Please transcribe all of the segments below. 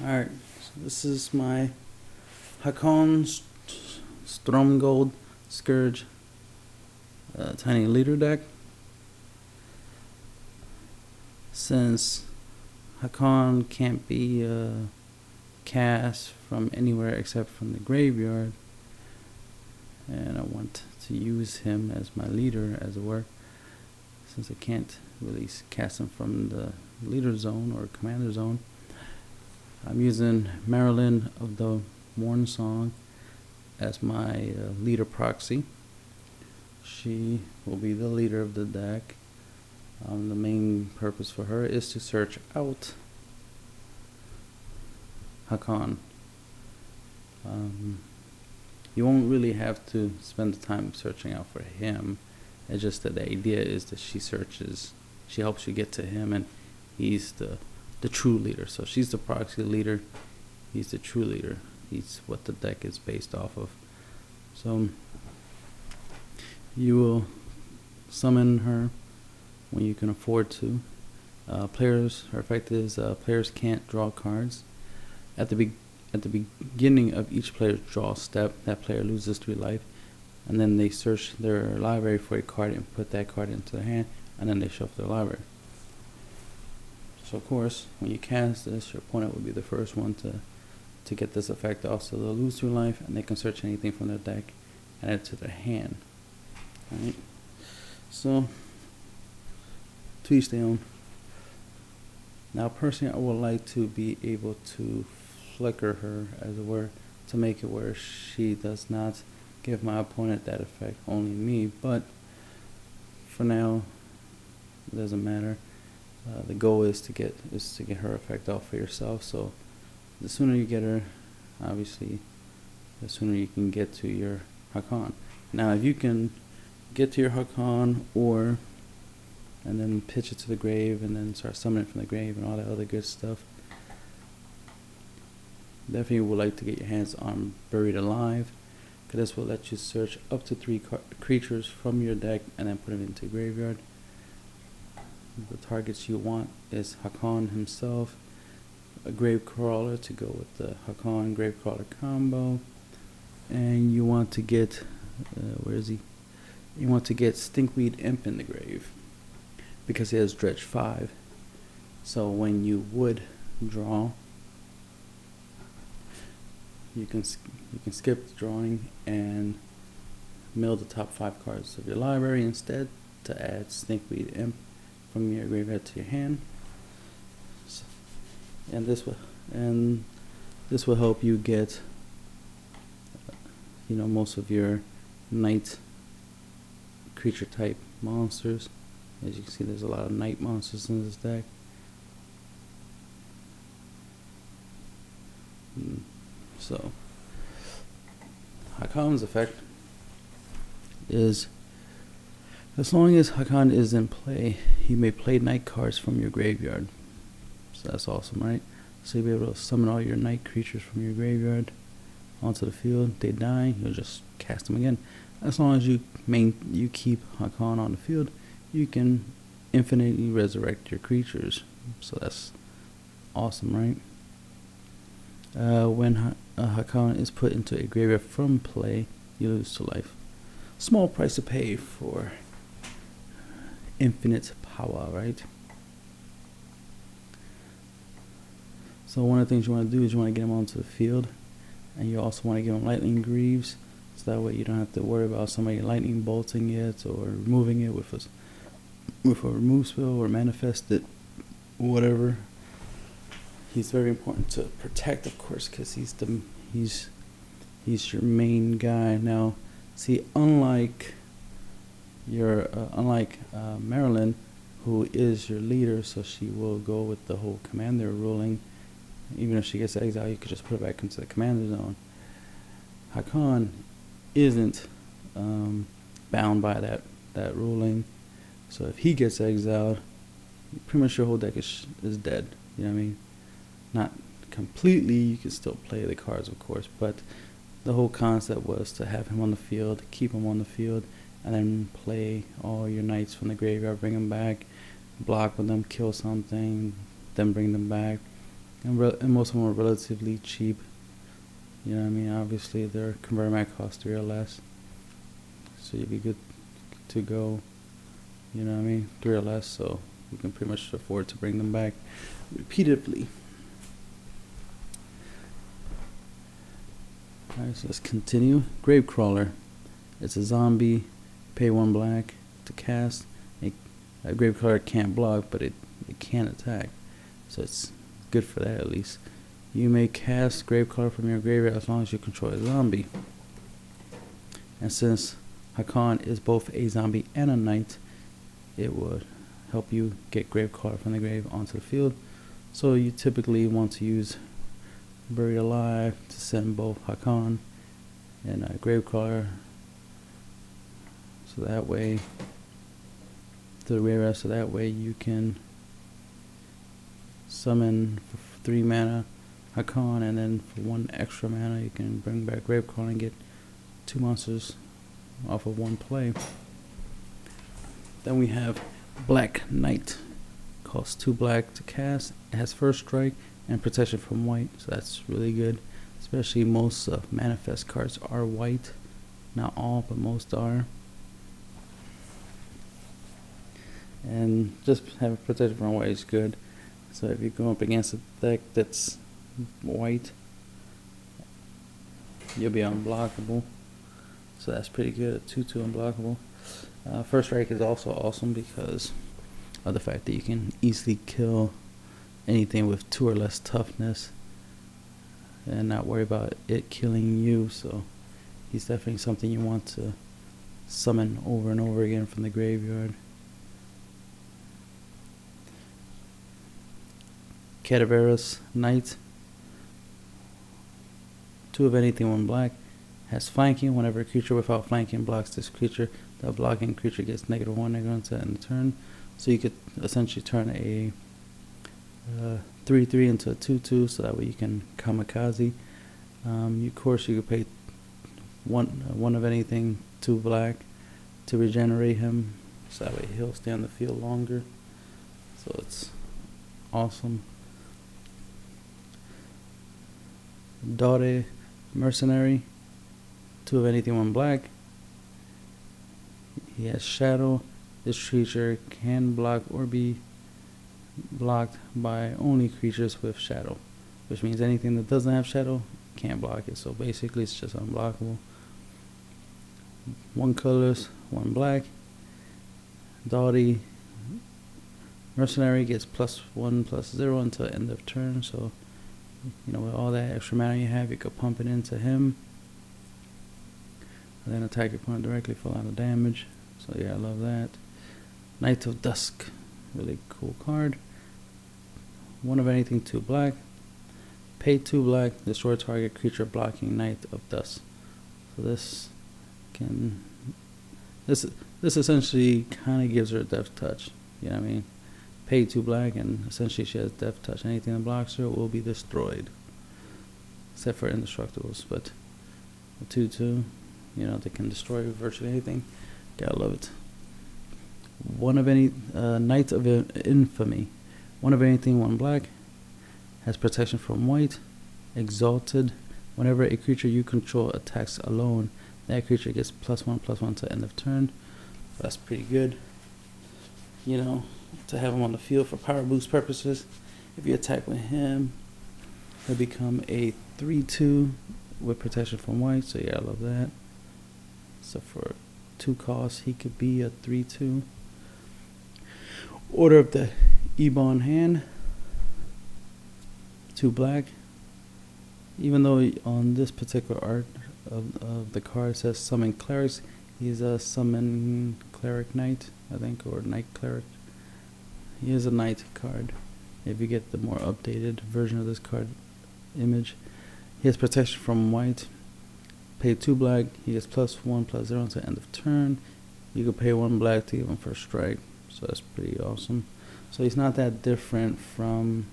Alright, so this is my Haakon Stromgold Scourge Tiny Leader deck. Since Haakon can't be cast from anywhere except from the graveyard, and I want to use him as my leader, as it were, since I can't really cast him from the leader zone or commander zone, I'm using Marilyn of the Morn Song as my leader proxy. She will be the leader of the deck. The main purpose for her is to search out Haakon. You won't really have to spend the time searching out for him. It's just that the idea is that she helps you get to him, and he's the true leader. So she's the proxy leader, he's the true leader. He's what the deck is based off of. So you will summon her when you can afford to. Her effect is players can't draw cards. At the beginning of each player's draw step, that player loses 3 life, and then they search their library for a card and put that card into their hand, and then they shuffle their library. So of course, when you cast this, your opponent will be the first one to get this effect off, so they'll lose 2 life, and they can search anything from their deck and add it to their hand. Alright, so to each their own. Now personally, I would like to be able to flicker her, as it were, to make it where she does not give my opponent that effect, only me. But for now, it doesn't matter. The goal is to get her effect off for yourself. So the sooner you get her, obviously, the sooner you can get to your Haakon. Now, if you can get to your Haakon, and then pitch it to the grave, and then start summoning from the grave, and all that other good stuff, definitely would like to get your hands on Buried Alive, because this will let you search up to 3 creatures from your deck and then put them into the graveyard. The targets you want is Haakon himself, a Gravecrawler to go with the Haakon Gravecrawler combo, and you want to get where is he? You want to get Stinkweed Imp in the grave, because he has Dredge 5. So when you would draw, you can skip the drawing and mill the top 5 cards of your library instead to add Stinkweed Imp from your graveyard to your hand. So, and this will help you get most of your night creature type monsters. As you can see, there's a lot of night monsters in this deck. So Haakon's effect is, as long as Haakon is in play, you may play night cards from your graveyard. So that's awesome, right? So you'll be able to summon all your night creatures from your graveyard onto the field. They die, you'll just cast them again. As long as you keep Haakon on the field, you can infinitely resurrect your creatures. So that's awesome, right? When Haakon is put into a graveyard from play, you lose 2 life. Small price to pay for infinite power, right? So one of the things you want to do is you want to get him onto the field, and you also want to give him Lightning Greaves, so that way you don't have to worry about somebody lightning bolting it or removing it with a remove spell or manifest it, whatever. He's very important to protect, of course, because he's your main guy. Now, see, unlike Marilyn, who is your leader, so she will go with the whole commander ruling. Even if she gets exiled, you could just put her back into the commander zone. Haakon isn't bound by that ruling, so if he gets exiled, pretty much your whole deck is dead. You know what I mean? Not completely, you can still play the cards, of course, but the whole concept was to have him on the field, keep him on the field, and then play all your knights from the graveyard, bring them back, block with them, kill something, then bring them back. and most of them are relatively cheap. You know what I mean? Obviously, their converter might cost 3 or less, so you'd be good to go. You know what I mean? 3 or less, so you can pretty much afford to bring them back repeatedly. Alright, so let's continue. Gravecrawler. It's a zombie. Pay 1 black to cast. A Gravecrawler can't block, but it can attack. So it's good for that at least. You may cast Gravecrawler from your graveyard as long as you control a zombie. And since Haakon is both a zombie and a knight, it would help you get Gravecrawler from the grave onto the field. So you typically want to use Buried Alive to send both Haakon and Gravecrawler, so that way to the graveyard, so that way you can summon for 3 mana Haakon, and then for 1 extra mana you can bring back Gravecrawler and get 2 monsters off of 1 play. Then we have Black Knight. Costs 2 black to cast. It has first strike and protection from white, so that's really good. Especially most manifest cards are white. Not all, but most are. And just having protection from white is good. So if you go up against a deck that's white, you'll be unblockable. So that's pretty good. A 2/2 unblockable. First strike is also awesome because of the fact that you can easily kill anything with 2 or less toughness and not worry about it killing you. So he's definitely something you want to summon over and over again from the graveyard. Cadaverous Knight. 2 of anything, 1 black. Has flanking. Whenever a creature without flanking blocks this creature, the blocking creature gets -1, -1 to end the turn. So you could essentially turn a 3/3 into a 2/2, so that way you can kamikaze. Of course, you could pay one of anything, 2 black to regenerate him, so that way he'll stay on the field longer. So it's awesome. Dore Mercenary. 2 of anything, 1 black. He has Shadow. This creature can block or be blocked by only creatures with Shadow, which means anything that doesn't have Shadow can't block it. So basically it's just unblockable. 1 colorless, 1 black. Dottie Mercenary gets +1/+0 until end of turn. So you know, with all that extra mana you have, you could pump it into him and then attack your opponent directly for a lot of damage. So yeah, I love that. Knight of Dusk, really cool card. 1 of anything, 2 black. Pay 2 black, destroy target creature blocking Knight of Dusk. So this essentially kind of gives her a death touch. You know what I mean? Pay 2 black, and essentially she has death touch. Anything that blocks her will be destroyed, except for indestructibles. But a 2/2, you know, they can destroy virtually anything. Gotta love it. 1 of any Knight of Infamy. 1 of anything, 1 black. Has protection from white. Exalted. Whenever a creature you control attacks alone, that creature gets +1/+1 to end of turn. That's pretty good. You know, to have him on the field for power boost purposes. If you attack with him, he'll become a 3/2 with protection from white. So yeah, I love that. So for 2 costs, he could be a 3/2. Order of the Ebon Hand. 2 black. Even though on this particular art of the card says Summon Clerics, he's a Summon Cleric Knight, I think, or Knight Cleric. He is a Knight card. If you get the more updated version of this card image, he has protection from white. Pay 2 black. He gets +1/+0 until end of turn. You could pay 1 black to give him first strike. So that's pretty awesome. So he's not that different from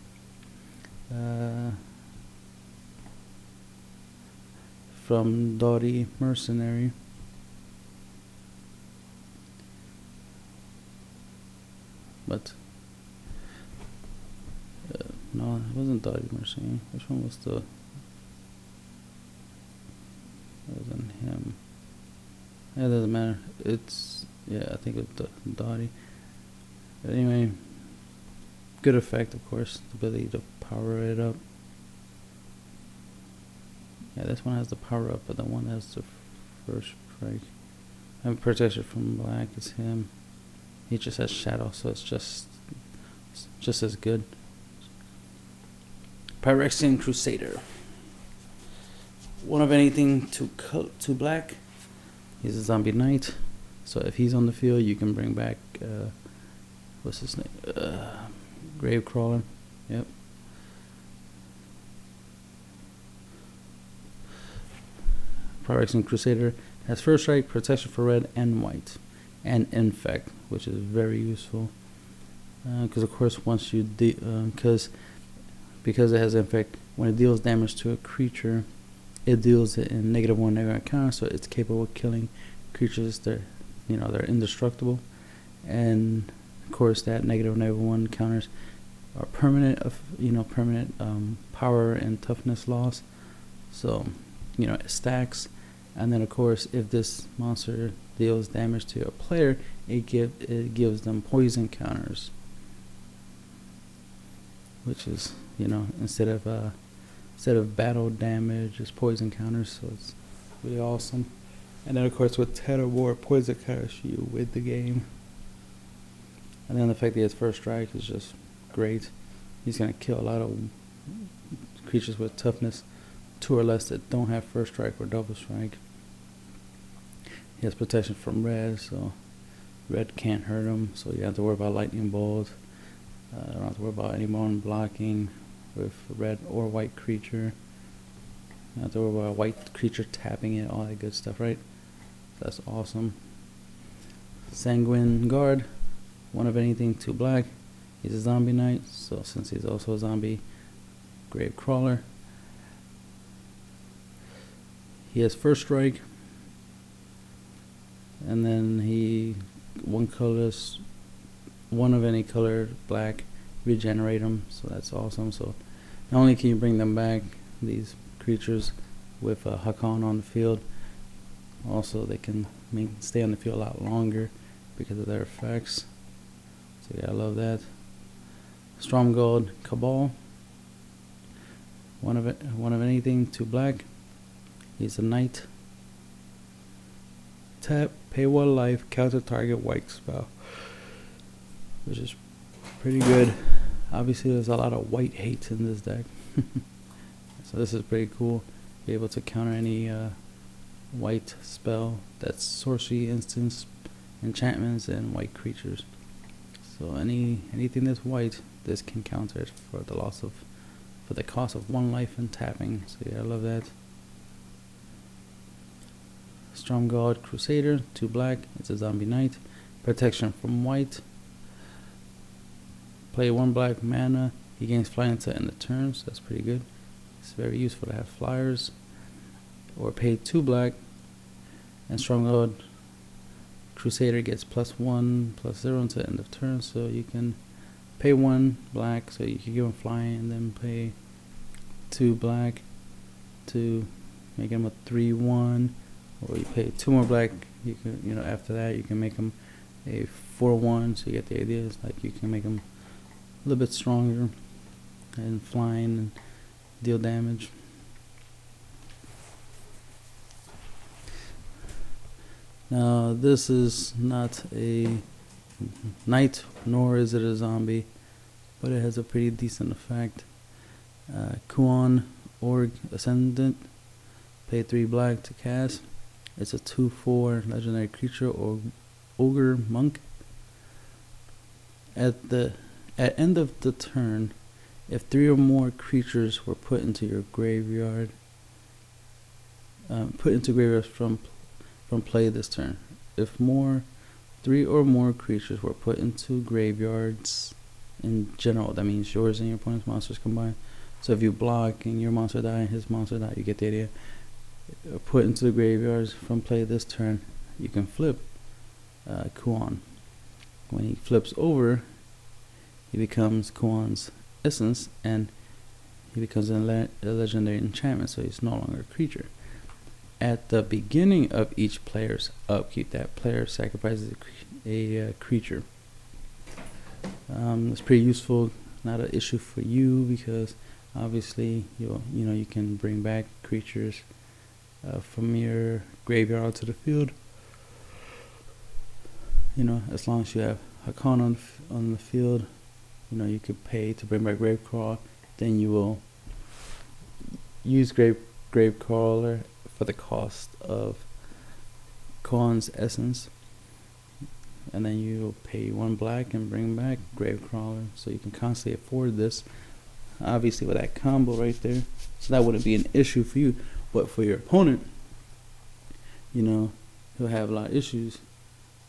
Dottie Mercenary. But No, it wasn't Dottie Mercy. Which one was the? It wasn't him. Yeah, it doesn't matter. It's, yeah, I think it's Dottie. But anyway, good effect, of course. The ability to power it up. Yeah, this one has the power up, but the one that has the first strike. And protection from black is him. He just has shadow, so it's just as good. Phyrexian Crusader. One of anything to black. He's a zombie knight. So if he's on the field, you can bring back what's his name? Gravecrawler. Yep. Phyrexian Crusader has first strike, protection for red and white, and infect, which is very useful. Because of course, once you because it has infect, when it deals damage to a creature, it deals it in -1 negative counter, so it's capable of killing creatures that they're indestructible, and of course that -1 counters are permanent power and toughness loss, so it stacks. And then of course, if this monster deals damage to a player, it gives them poison counters, which is instead of battle damage, it's poison counters, so it's really awesome. And then of course with 10 or more poison counters, you win the game. And then the fact that he has first strike is just great. He's gonna kill a lot of creatures with toughness 2 or less that don't have first strike or double strike. He has protection from red, so red can't hurt him, so you don't have to worry about lightning bolt. Don't have to worry about any more blocking with red or white creature. You don't have to worry about a white creature tapping it, all that good stuff, right? That's awesome. Sanguine Guard, one of anything, 2 black. He's a zombie knight, so since he's also a zombie Gravecrawler, he has first strike, and then he one of any color black, regenerate them, so that's awesome. So not only can you bring them back, these creatures, with Haakon on the field, also they can stay on the field a lot longer because of their effects. So yeah, I love that. Stromgold Cabal, one of anything, 2 black. He's a knight. Tap, pay 1 life, counter target white spell, which is pretty good. Obviously there's a lot of white hate in this deck. So this is pretty cool. Be able to counter any white spell that's sorcery, instants, enchantments, and white creatures. So anything that's white, this can counter it for the cost of 1 life and tapping. So yeah, I love that. Stromgold Crusader, 2 black. It's a zombie knight. Protection from white. Play 1 black mana. He gains flying until end of turn, so that's pretty good. It's very useful to have flyers. Or pay 2 black. And Stromgold Crusader gets +1/+0 until end of turn, so you can pay 1 black, so you can give him flying, and then pay 2 black to make him a 3/1. Or you pay 2 more black, you can, after that you can make them a 4/1, so you get the idea. It's like you can make them a little bit stronger and flying and deal damage. Now this is not a knight, nor is it a zombie, but it has a pretty decent effect. Kuon Org Ascendant, pay 3 black to cast. It's a 2/4 legendary creature or ogre monk. At end of the turn, if 3 or more creatures were put into your graveyard, from play this turn. If 3 or more creatures were put into graveyards in general, that means yours and your opponent's monsters combined. So if you block and your monster die and his monster die, you get the idea. Put into the graveyards from play this turn, you can flip Kuon. When he flips over, he becomes Kuon's essence, and he becomes a legendary enchantment, so he's no longer a creature. At the beginning of each player's upkeep, that player sacrifices a creature. It's pretty useful, not an issue for you, because obviously you can bring back creatures from your graveyard to the field. As long as you have Haakon on the field, you could pay to bring back Gravecrawler. Then you will use Gravecrawler for the cost of Khan's essence, and then you pay 1 black and bring back Gravecrawler, so you can constantly afford this. Obviously with that combo right there, so that wouldn't be an issue for you, but for your opponent, he'll have a lot of issues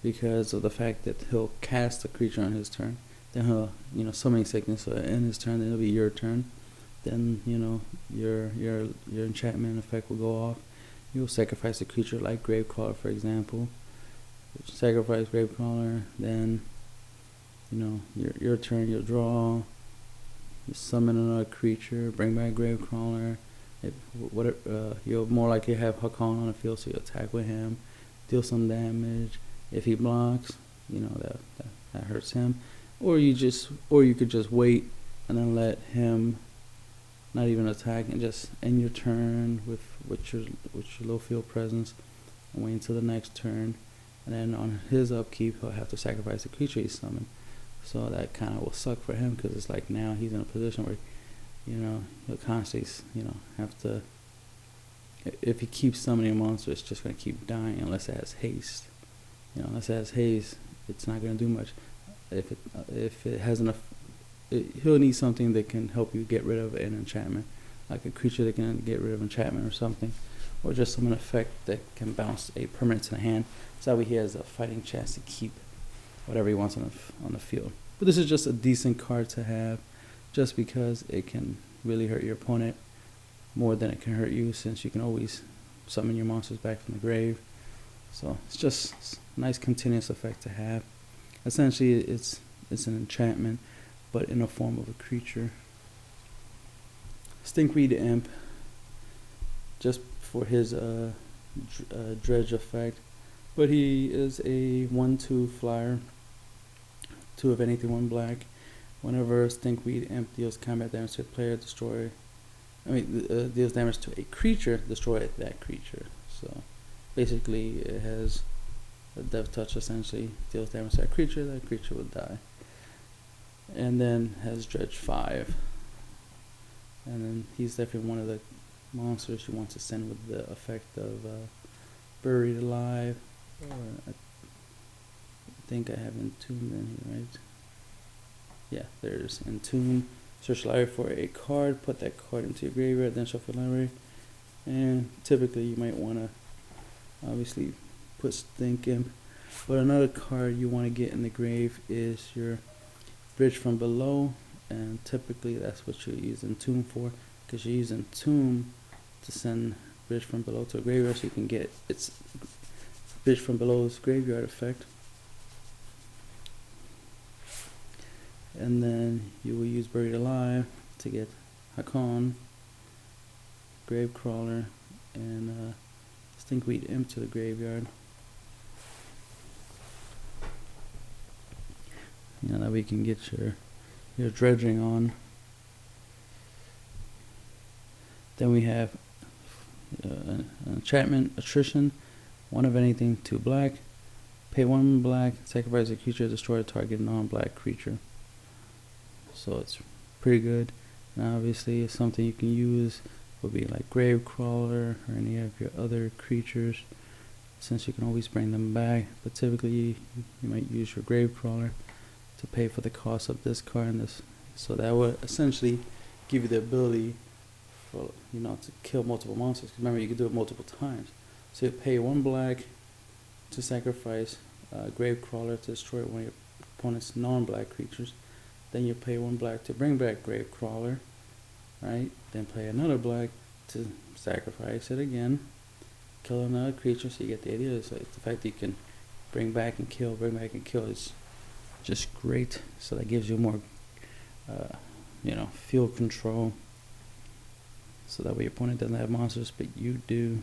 because of the fact that he'll cast a creature on his turn, then he'll summoning sickness, so in his turn, then it'll be your turn, then your enchantment effect will go off. You'll sacrifice a creature like Gravecrawler, for example. Sacrifice Gravecrawler, then your turn, you'll draw, you summon another creature, bring back Gravecrawler. You'll more likely have Haakon on the field, so you attack with him, deal some damage. If he blocks, that hurts him. Or you could just wait and then let him not even attack and just end your turn with your low field presence and wait until the next turn. And then on his upkeep, he'll have to sacrifice a creature he summoned. So that kind of will suck for him, because it's like now he's in a position where, he'll constantly, have to. If he keeps summoning a monster, it's just going to keep dying unless it has haste. Unless it has haste, it's not going to do much. If it has enough, he'll need something that can help you get rid of an enchantment, like a creature that can get rid of enchantment or something, or just some effect that can bounce a permanent to the hand. So that way he has a fighting chance to keep whatever he wants on the field. But this is just a decent card to have, just because it can really hurt your opponent more than it can hurt you, since you can always summon your monsters back from the grave. So it's just a nice continuous effect to have. Essentially, it's an enchantment, but in the form of a creature. Stinkweed Imp, just for his dredge effect, but he is a 1/2 flyer, 2 of anything, 1 black. Whenever Stinkweed Imp deals combat damage to a player, deals damage to a creature, destroy that creature. So basically it has a death touch, essentially deals damage to that creature will die. And then has dredge 5, and then he's definitely one of the monsters you want to send with the effect of Buried Alive, or I think I have Entombed in here, right? Yeah, there's Entomb. Search library for a card, put that card into your graveyard, then shuffle your library. And typically you might want to obviously put Stink Imp. But another card you want to get in the grave is your Bridge from Below, and typically that's what you use Entomb for, because you're using Entomb to send Bridge from Below to a graveyard, so you can get its Bridge from Below's graveyard effect. And then you will use Buried Alive to get Haakon, Gravecrawler, and Stinkweed Imp to the graveyard. That way you can get your dredging on. Then we have an enchantment, Attrition, 1 of anything, 2 black. Pay 1 black, sacrifice a creature, destroy a target non-black creature. So it's pretty good. And obviously something you can use would be like Gravecrawler or any of your other creatures, since you can always bring them back. But typically you might use your Gravecrawler to pay for the cost of this card and this. So that would essentially give you the ability for to kill multiple monsters. Remember, you can do it multiple times. So you pay 1 black to sacrifice Gravecrawler to destroy one of your opponent's non-black creatures. Then you pay 1 black to bring back Gravecrawler, right? Then pay another black to sacrifice it again, kill another creature. So you get the idea. So the fact that you can bring back and kill is just great. So that gives you more, field control. So that way your opponent doesn't have monsters, but you do.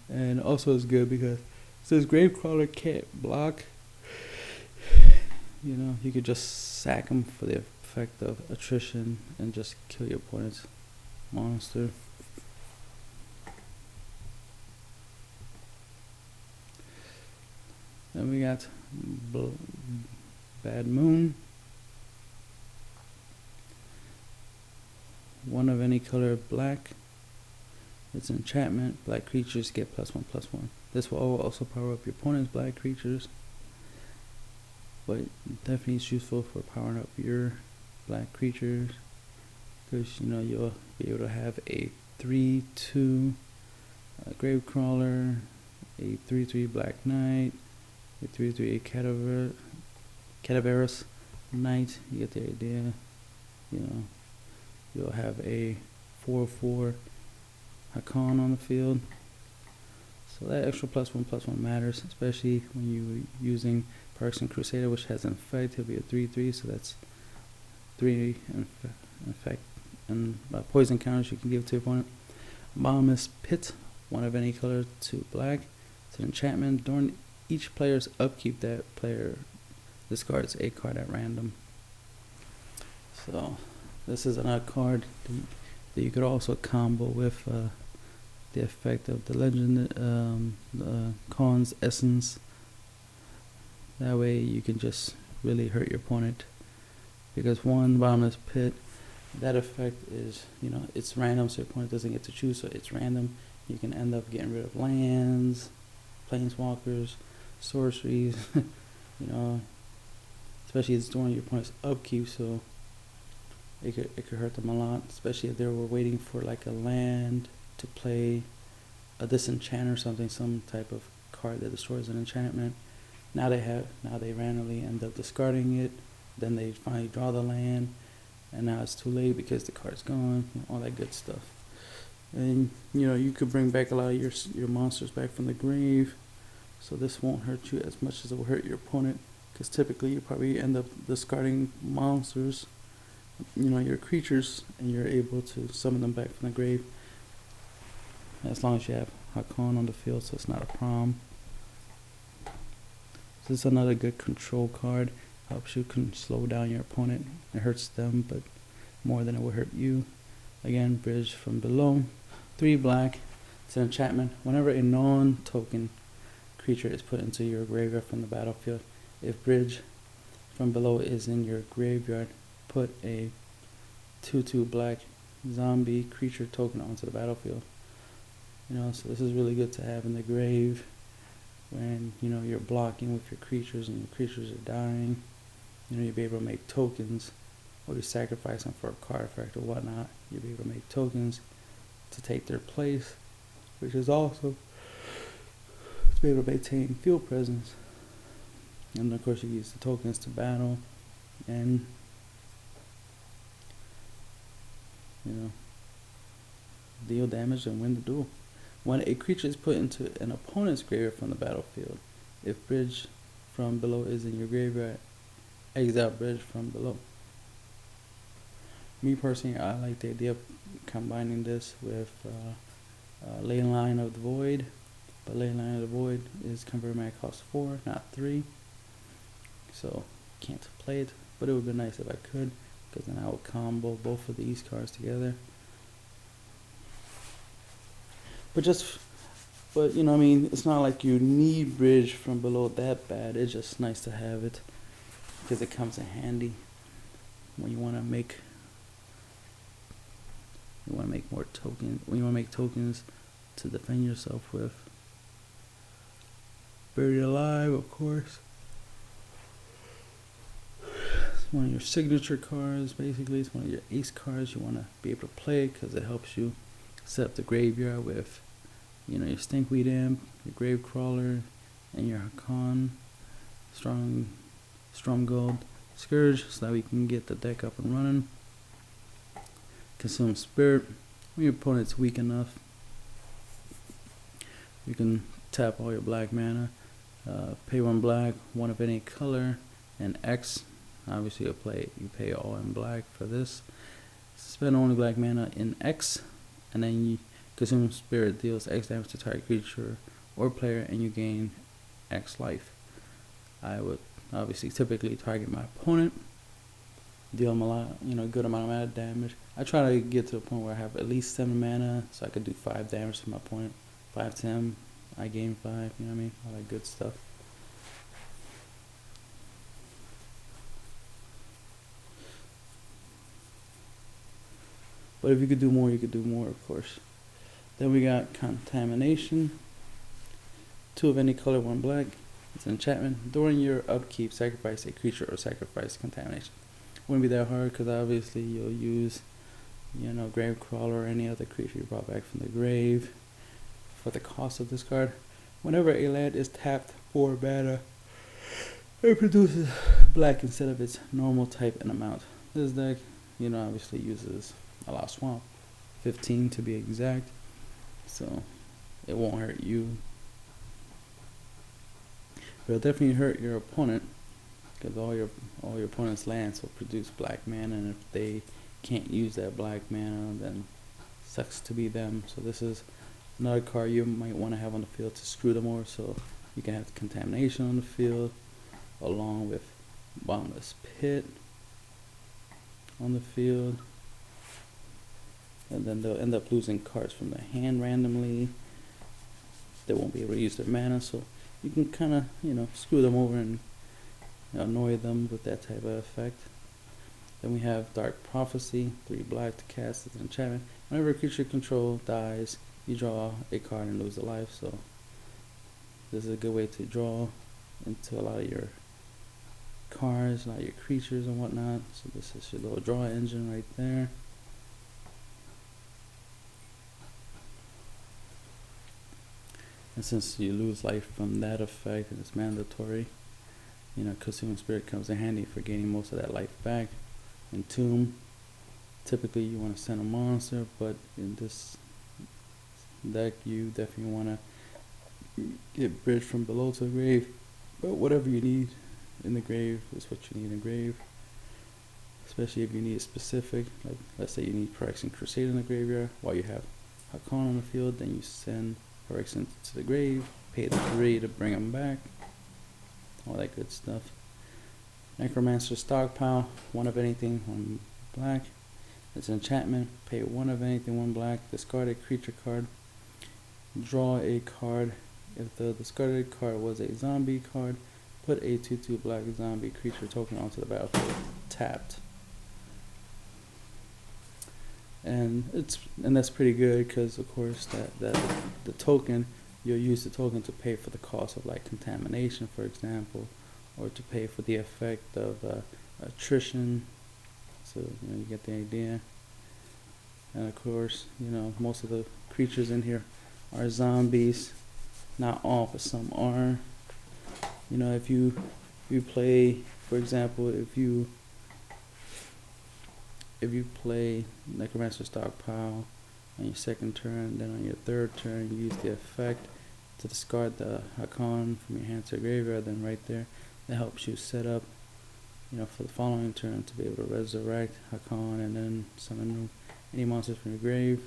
And also it's good because since Gravecrawler can't block, you could just sack him for the effect of attrition and just kill your opponent's monster. Then we got Bad Moon. One of any color black. It's an enchantment. Black creatures get +1/+1. This will also power up your opponent's black creatures, but definitely it's useful for powering up your black creatures, because you'll be able to have a 3/2 Gravecrawler, a 3/3 Black Knight, a 3/3 Cadaverous Knight. You get the idea. You'll have a 4/4 Haakon on the field. So that extra +1/+1 matters, especially when you're using Parkson Crusader, which has an effect. He'll be a 3/3, so that's 3 effect and poison counters you can give to your opponent. Bottomless Pit, one of any color, 2 black. It's an enchantment. During each player's upkeep, that player discards a card at random. So this is another card that you could also combo with the effect of the legend, Khan's Essence. That way you can just really hurt your opponent, because one, Bottomless Pit, that effect is, it's random, so your opponent doesn't get to choose, so it's random. You can end up getting rid of lands, planeswalkers, sorceries, especially it's during your opponent's upkeep, so it could hurt them a lot, especially if they were waiting for like a land to play a disenchant or something, some type of card that destroys an enchantment. Now they randomly end up discarding it, then they finally draw the land, and now it's too late because the card's gone, all that good stuff. And you could bring back a lot of your monsters back from the grave, so this won't hurt you as much as it will hurt your opponent, because typically you probably end up discarding monsters, your creatures, and you're able to summon them back from the grave, as long as you have Haakon on the field, so it's not a problem. This is another good control card. Helps you slow down your opponent. It hurts them, but more than it will hurt you. Again, Bridge from Below, 3 black. It's an enchantment. Whenever a non-token creature is put into your graveyard from the battlefield, if Bridge from Below is in your graveyard, put a 2/2 black zombie creature token onto the battlefield. So this is really good to have in the grave when you're blocking with your creatures and your creatures are dying. You'll be able to make tokens, or you sacrifice them for a card effect or whatnot. You'll be able to make tokens to take their place, which is also to be able to maintain field presence. And of course you use the tokens to battle and deal damage and win the duel. When a creature is put into an opponent's graveyard from the battlefield, if Bridge from Below is in your graveyard, exile Bridge from Below. Me personally, I like the idea of combining this with Leyline of the Void, but Leyline of the Void is converted mana cost 4, not 3, so can't play it, but it would be nice if I could, because then I would combo both of these cards together. But it's not like you need Bridge from Below that bad. It's just nice to have it, because it comes in handy when you want to make more tokens. When you want to make tokens to defend yourself with. Buried Alive, of course. It's one of your signature cards, basically. It's one of your ace cards you want to be able to play, because it helps you set up the graveyard with, your Stinkweed Imp, your Gravecrawler, and your Haakon, Stromgold Scourge, so that we can get the deck up and running. Consume Spirit. When your opponent's weak enough, you can tap all your black mana, Pay 1 black, 1 of any color, and X. Obviously you pay all in black for this. Spend only black mana in X, and then you consume spirit deals X damage to target creature or player, and you gain X life. I would obviously typically target my opponent, deal him a lot, good amount of mana damage. I try to get to the point where I have at least 7 mana, so I could do 5 damage to my opponent. 5 to him, I gain 5. You know what I mean? All that good stuff. But if you could do more, you could do more, of course. Then we got Contamination. 2 of any color, 1 black. It's an enchantment. During your upkeep, sacrifice a creature or sacrifice Contamination. Wouldn't be that hard because obviously you'll use, Gravecrawler or any other creature you brought back from the grave for the cost of this card. Whenever a land is tapped for mana, it produces black instead of its normal type and amount. This deck, obviously uses a lot of swamp, 15 to be exact, so it won't hurt you, but it'll definitely hurt your opponent because all your opponent's lands will produce black mana, and if they can't use that black mana, then sucks to be them. So this is another card you might want to have on the field to screw them over, so you can have Contamination on the field along with Bottomless Pit on the field. And then they'll end up losing cards from their hand randomly. They won't be able to use their mana, so you can kind of, screw them over and annoy them with that type of effect. Then we have Dark Prophecy, 3 black to cast as an enchantment. Whenever a creature you control dies, you draw a card and lose a life. So this is a good way to draw into a lot of your cards, a lot of your creatures and whatnot. So this is your little draw engine right there. And since you lose life from that effect and it's mandatory, Consuming Spirit comes in handy for gaining most of that life back. Entomb, typically you want to send a monster, but in this deck you definitely want to get Bridge from below to the grave. But whatever you need in the grave is what you need in the grave. Especially if you need it specific, like let's say you need Phyrexian Crusade in the graveyard while you have Haakon on the field, then you send Phyrexian to the grave, pay the 3 to bring them back, all that good stuff. Necromancer Stockpile, 1 of anything, 1 black. It's an enchantment, pay 1 of anything, 1 black, discard a creature card, draw a card. If the discarded card was a zombie card, put a 2/2 black zombie creature token onto the battlefield, tapped. And that's pretty good because of course that the token, you'll use the token to pay for the cost of like Contamination, for example, or to pay for the effect of attrition. So you get the idea. And of course, most of the creatures in here are zombies. Not all, but some are. If you play, for example, if you play Necromancer Stockpile on your 2nd turn, then on your 3rd turn you use the effect to discard the Haakon from your hand to the graveyard, then right there that helps you set up, for the following turn to be able to resurrect Haakon and then summon any monsters from your grave.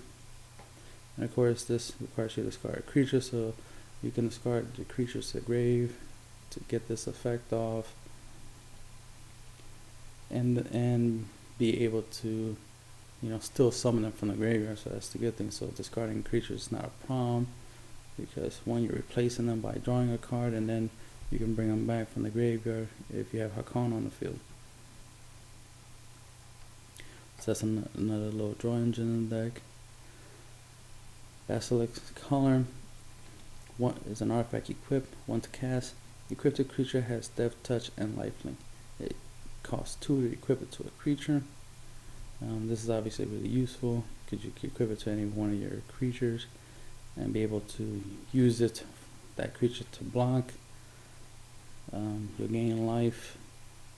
And of course this requires you to discard a creature, so you can discard the creatures to the grave to get this effect off and be able to still summon them from the graveyard. So that's the good thing. So discarding creatures is not a problem because one, you're replacing them by drawing a card, and then you can bring them back from the graveyard if you have Haakon on the field. So that's another little draw engine in the deck. Basilisk Collar, 1 is an artifact equipped, 1 to cast. Equipped creature has Death Touch and Lifelink. It costs 2 to equip it to a creature. This is obviously really useful because you can equip it to any one of your creatures and be able to use that creature to block. You'll gain life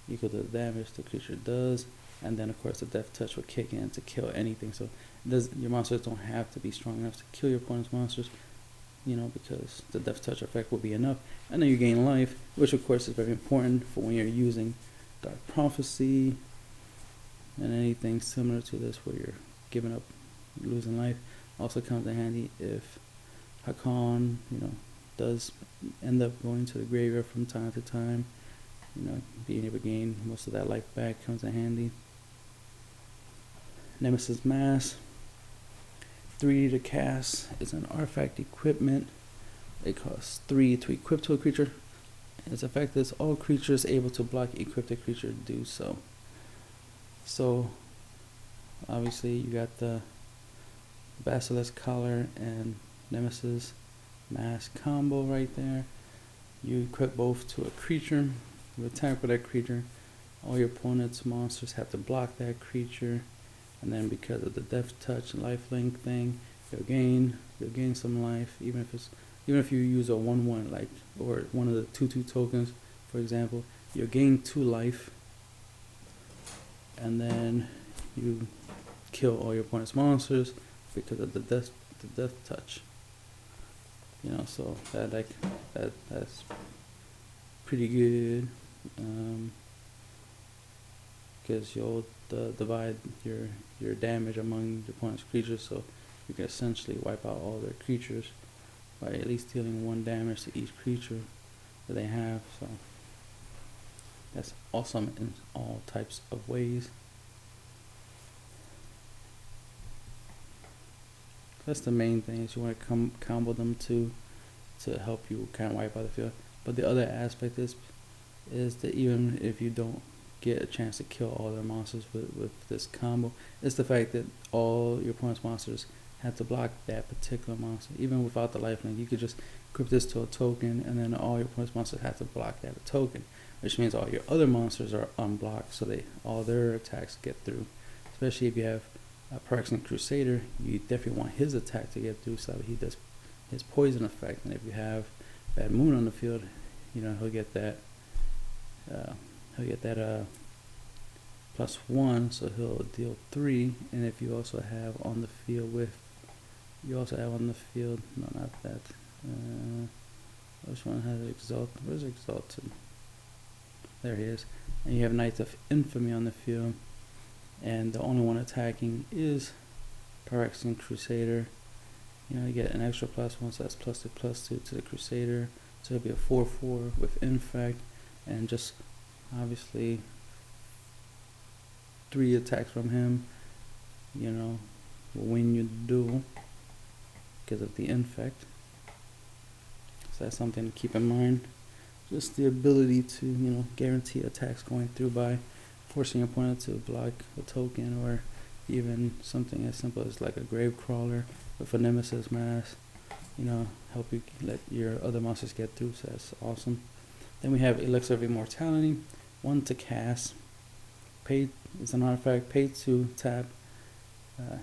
equal to the damage the creature does, and then of course the Death Touch will kick in to kill anything. So your monsters don't have to be strong enough to kill your opponent's monsters. because the Death Touch effect will be enough. And then you gain life, which of course is very important for when you're using Dark Prophecy and anything similar to this where you're giving up, losing life. Also comes in handy if Haakon, does end up going to the graveyard from time to time. Being able to gain most of that life back comes in handy. Nemesis Mass, 3 to cast. It's an artifact equipment. It costs 3 to equip to a creature. Its effect is all creatures able to block equip the creature do so. So obviously you got the Basilisk Collar and Nemesis Mass combo right there. You equip both to a creature. You attack with that creature. All your opponent's monsters have to block that creature. And then because of the Death Touch and lifelink thing, you'll gain some life, even if you use a 1/1 or one of the 2/2 tokens, for example, you'll gain 2 life, and then you kill all your opponent's monsters because of the Death Touch. So that's pretty good, because you'll divide your damage among your opponent's creatures, so you can essentially wipe out all their creatures by at least dealing 1 damage to each creature that they have. So that's awesome in all types of ways. That's the main thing, is you want to combo them to help you kind of wipe out the field. But the other aspect is that even if you don't get a chance to kill all their monsters with this combo, it's the fact that all your opponent's monsters have to block that particular monster. Even without the lifelink, you could just equip this to a token, and then all your opponent's monsters have to block that token, which means all your other monsters are unblocked, so all their attacks get through. Especially if you have a Pageman Crusader, you definitely want his attack to get through so that he does his poison effect. And if you have Bad Moon on the field, he'll get that +1, so he'll deal 3. And if you also have on the field no, not that, which one has Exalted? Where's Exalted? There he is. And you have Knights of Infamy on the field, and the only one attacking is Pageman Crusader. You get an extra +1, so that's +2 to the Crusader, so it'll be a 4/4 with Infect, and just obviously 3 attacks from him, will win you the duel because of the Infect. So that's something to keep in mind. Just the ability to, guarantee attacks going through by forcing your opponent to block a token, or even something as simple as like a Grave Crawler with a Nemesis Mass, help you let your other monsters get through, so that's awesome. Then we have Elixir of Immortality, 1 to cast. It's an artifact, paid to tap.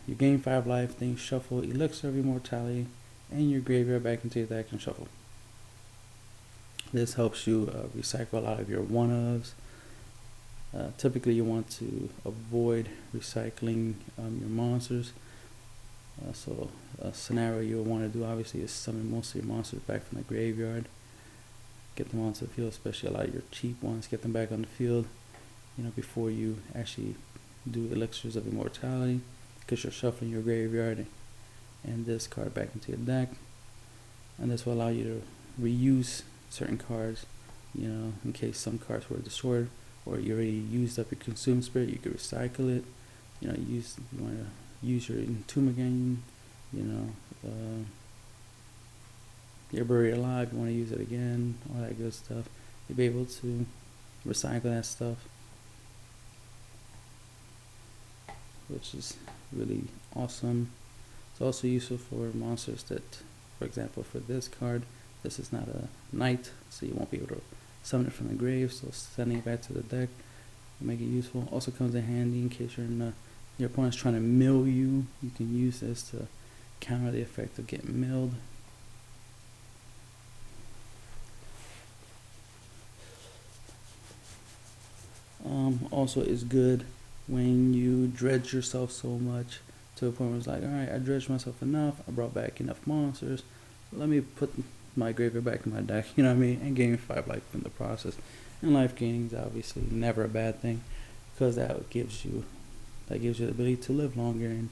You gain 5 life, then you shuffle Elixir of Immortality and your graveyard back into your deck and shuffle. This helps you recycle a lot of your 1-ofs. Typically you want to avoid recycling your monsters. So a scenario you'll want to do obviously is summon most of your monsters back from the graveyard. Get them onto the field, especially a lot of your cheap ones. Get them back on the field, before you actually do Elixirs of Immortality, because you're shuffling your graveyard and this card back into your deck. And this will allow you to reuse certain cards, in case some cards were destroyed, or you already used up your Consume Spirit, you could recycle it. You want to use your Entomb again, your Buried Alive, you want to use it again, all that good stuff. You'll be able to recycle that stuff, which is really awesome. It's also useful for monsters that, for example, for this card, this is not a knight, so you won't be able to summon it from the grave, so sending it back to the deck will make it useful. Also comes in handy in case your opponent's trying to mill you. You can use this to counter the effect of getting milled. Also is good when you dredge yourself so much to a point where it's like, alright, I dredged myself enough, I brought back enough monsters, let me put my graveyard back in my deck, you know what I mean, and gain 5 life in the process. And life gaining is obviously never a bad thing, because that gives you the ability to live longer, and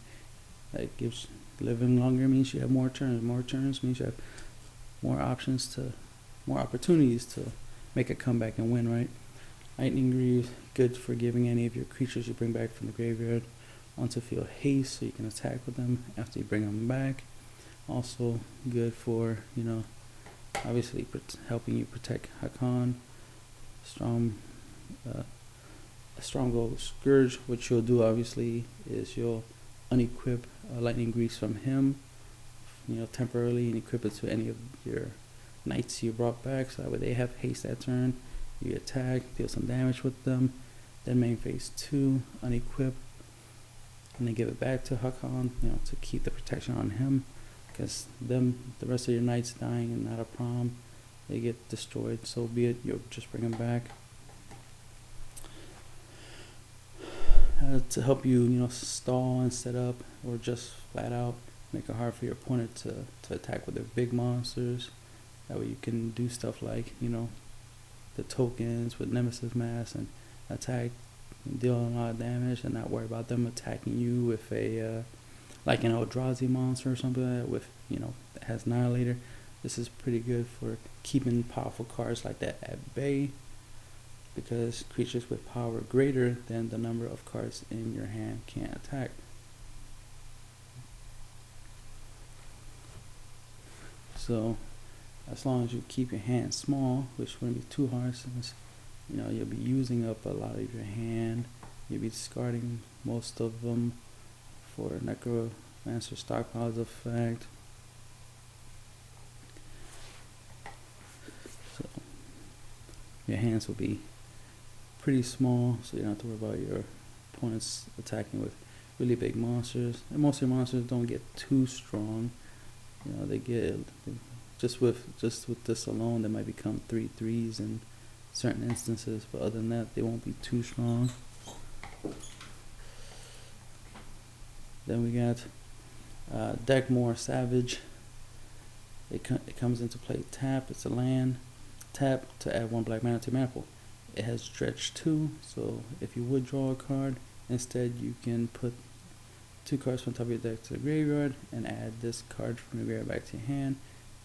living longer means you have more turns. More turns means you have more opportunities to make a comeback and win, right? Lightning Greaves, good for giving any of your creatures you bring back from the graveyard onto field haste, so you can attack with them after you bring them back. Also good for, obviously helping you protect Haakon. A Stronghold Scourge, what you'll do obviously is you'll unequip Lightning Greaves from him, temporarily, and equip it to any of your knights you brought back, so that way they have haste that turn. You attack, deal some damage with them, then main phase 2, unequip, and then give it back to Haakon, to keep the protection on him, because the rest of your knights dying and not a problem, they get destroyed, so be it, you'll just bring them back. To help you, stall and set up, or just flat out make it hard for your opponent to attack with their big monsters. That way you can do stuff like, the tokens with Nemesis Mass and attack and deal a lot of damage, and not worry about them attacking you with a like an Eldrazi monster or something like that with, that has Annihilator. This is pretty good for keeping powerful cards like that at bay, because creatures with power greater than the number of cards in your hand can't attack. So as long as you keep your hand small, which wouldn't be too hard, since you'll be using up a lot of your hand, you'll be discarding most of them for Necromancer Stockpiles effect. So your hands will be pretty small, so you don't have to worry about your opponents attacking with really big monsters. And most of your monsters don't get too strong. They get just with this alone, they might become 3/3s in certain instances, but other than that, they won't be too strong. Then we got Deckmore Savage. It comes into play tap. It's a land. Tap to add 1 black mana to your mana pool. It has Dredge 2, so if you would draw a card, instead you can put 2 cards from top of your deck to the graveyard and add this card from your graveyard back to your hand.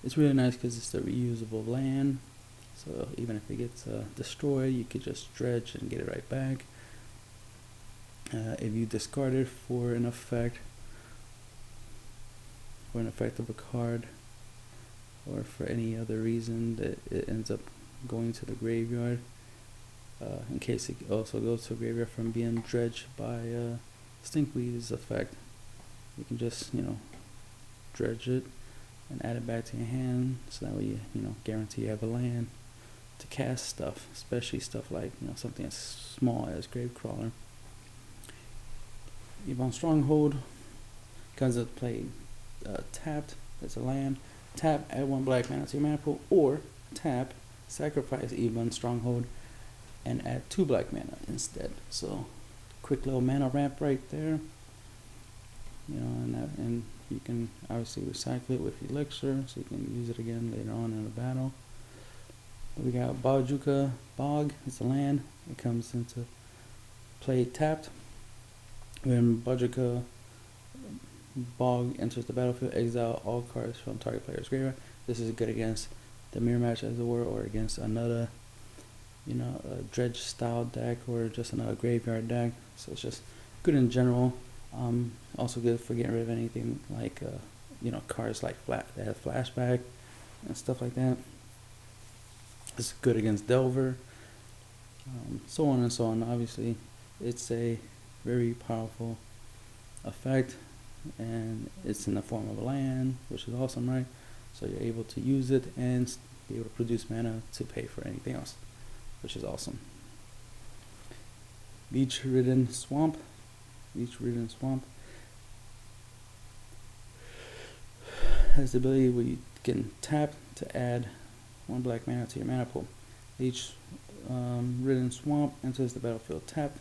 It's really nice because it's a reusable land, so even if it gets destroyed, you could just dredge and get it right back. If you discard it for an effect of a card, or for any other reason that it ends up going to the graveyard, in case it also goes to a graveyard from being dredged by Stinkweed's effect, you can just dredge it and add it back to your hand, so that way you guarantee you have a land to cast stuff, especially stuff like something as small as Gravecrawler. Yvonne Stronghold comes into play tapped. That's a land. Tap, add 1 black mana to your mana pool, or tap, sacrifice Yvonne Stronghold and add 2 black mana instead. So quick little mana ramp right there. And you can obviously recycle it with Elixir, so you can use it again later on in a battle. We got Bajuka Bog. It's a land. It comes into play tapped. When Bajuka Bog enters the battlefield, exile all cards from target player's graveyard. This is good against the mirror match, as it were, or against another, a dredge style deck, or just another graveyard deck. So it's just good in general. Also good for getting rid of anything like, cards like that have flashback and stuff like that. It's good against Delver, so on and so on. Obviously, it's a very powerful effect, and it's in the form of a land, which is awesome, right? So you're able to use it and be able to produce mana to pay for anything else, which is awesome. Beach-ridden Swamp. Beach-ridden Swamp has the ability where you can tap to add 1 black mana to your mana pool. Each ridden swamp enters the battlefield tapped.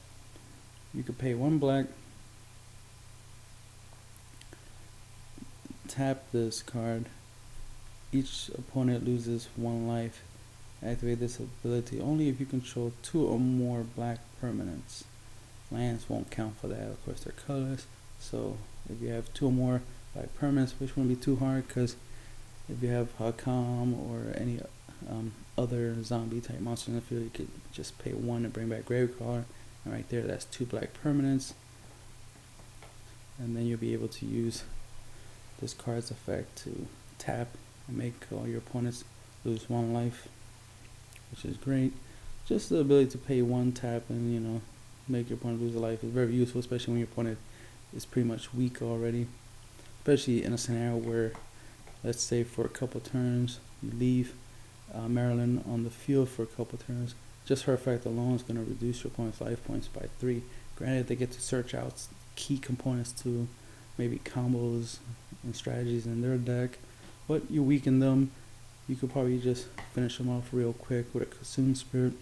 You can pay 1 black, tap this card, Each opponent loses 1 life. Activate this ability only if you control 2 or more black permanents. Lands won't count for that, of course they're colorless. So if you have 2 or more black permanents, which wouldn't be too hard, because if you have Haakon or any other zombie type monster in the field, you could just pay 1 and bring back Gravecrawler, and right there that's 2 black permanents. And then you'll be able to use this card's effect to tap and make all your opponents lose 1 life, which is great. Just the ability to pay 1 tap and, you know, make your opponent lose a life is very useful, especially when your opponent is pretty much weak already. Especially in a scenario where, let's say for a couple turns, you leave Marilyn on the field for a couple turns. Just her effect alone is going to reduce your opponent's life points by 3. Granted, they get to search out key components to maybe combos and strategies in their deck, but you weaken them. You could probably just finish them off real quick with a Consume Spirit,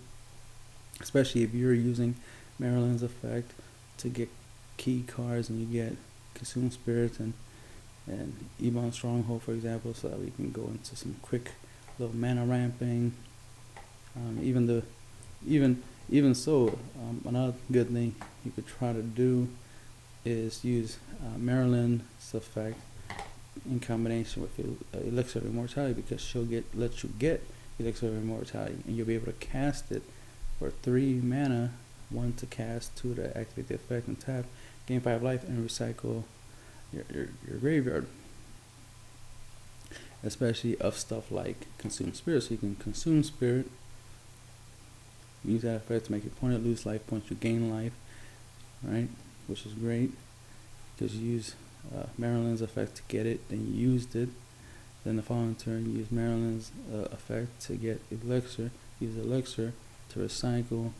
especially if you're using Marilyn's effect to get key cards and you get Consume Spirits and Ebon Stronghold, for example, so that we can go into some quick little mana ramping. Another good thing you could try to do is use Marilyn's effect in combination with Elixir of Immortality, because she'll let you get Elixir of Immortality, and you'll be able to cast it for 3 mana, 1 to cast, 2 to activate the effect and tap, gain 5 life, and recycle your graveyard. Especially of stuff like Consume Spirit, so you can Consume Spirit, use that effect to make your opponent lose life points, you gain life, right? Which is great, because you use Marilyn's effect to get it, then you used it. Then the following turn, you use Marilyn's effect to get Elixir, use Elixir to recycle,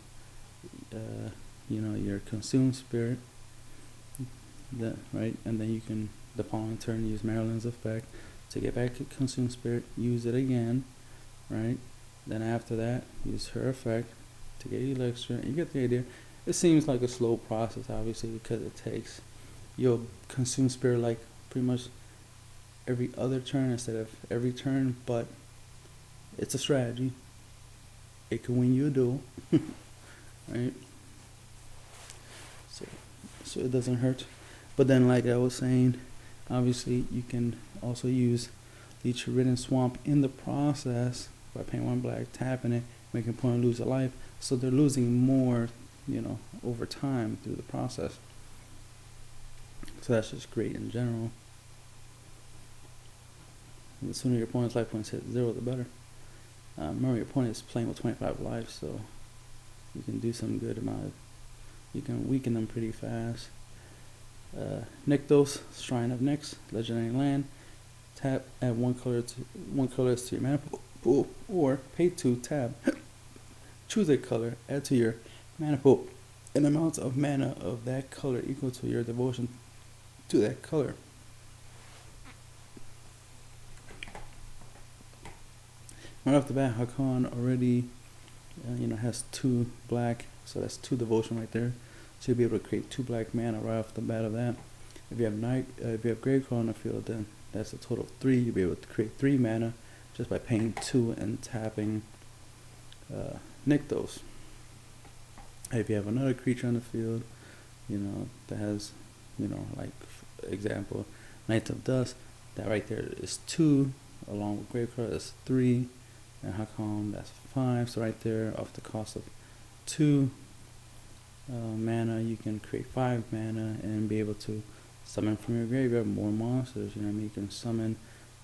your Consume Spirit, right? And then you can, the following turn, use Marilyn's effect to get back to Consume Spirit, use it again, right? Then after that, use her effect to get Elixir, and you get the idea. It seems like a slow process, obviously, because it takes, you'll Consume Spirit like pretty much every other turn instead of every turn, but it's a strategy. It can win you a duel, right? So it doesn't hurt. But then, like I was saying, obviously you can also use Leech Ridden Swamp in the process by paying 1 black, tapping it, making an opponent lose a life, so they're losing more, over time through the process. So that's just great in general. And the sooner your opponent's life points hit 0, the better. Remember, your opponent is playing with 25 lives, so you can do some good amount of, you can weaken them pretty fast. Nykthos, Shrine of Nyx, legendary land. Tap, add 1 colorless to your mana pool, or pay 2, tap. Choose a color, add to your mana pool an amount of mana of that color equal to your devotion to that color. Right off the bat, Haakon already has 2 black, so that's 2 devotion right there. So you'll be able to create 2 black mana right off the bat of that. If you have Gravecrawler on the field, then that's a total of 3. You'll be able to create 3 mana just by paying 2 and tapping Nykthos. If you have another creature on the field, that has, like for example, Knights of Dust, that right there is 2, along with Gravecrawler, that's 3, and Haakon, that's 5. So right there, off the cost of 2 mana, you can create 5 mana and be able to summon from your graveyard more monsters. You can summon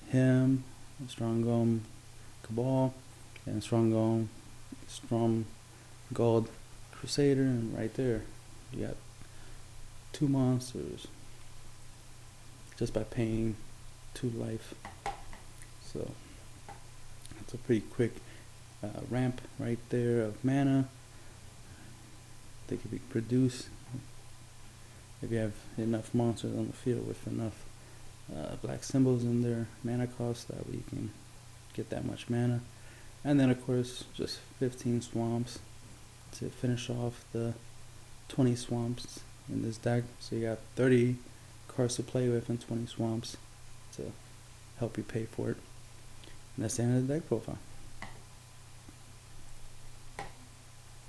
him, Stronghold Cabal, and Stronghold Crusader, and right there you got 2 monsters just by paying 2 life. So that's a pretty quick ramp right there of mana. They can be produced if you have enough monsters on the field with enough black symbols in their mana cost, that way you can get that much mana. And then of course just 15 swamps to finish off the 20 swamps in this deck. So you got 30 cards to play with and 20 swamps to help you pay for it. That's the end of the deck profile.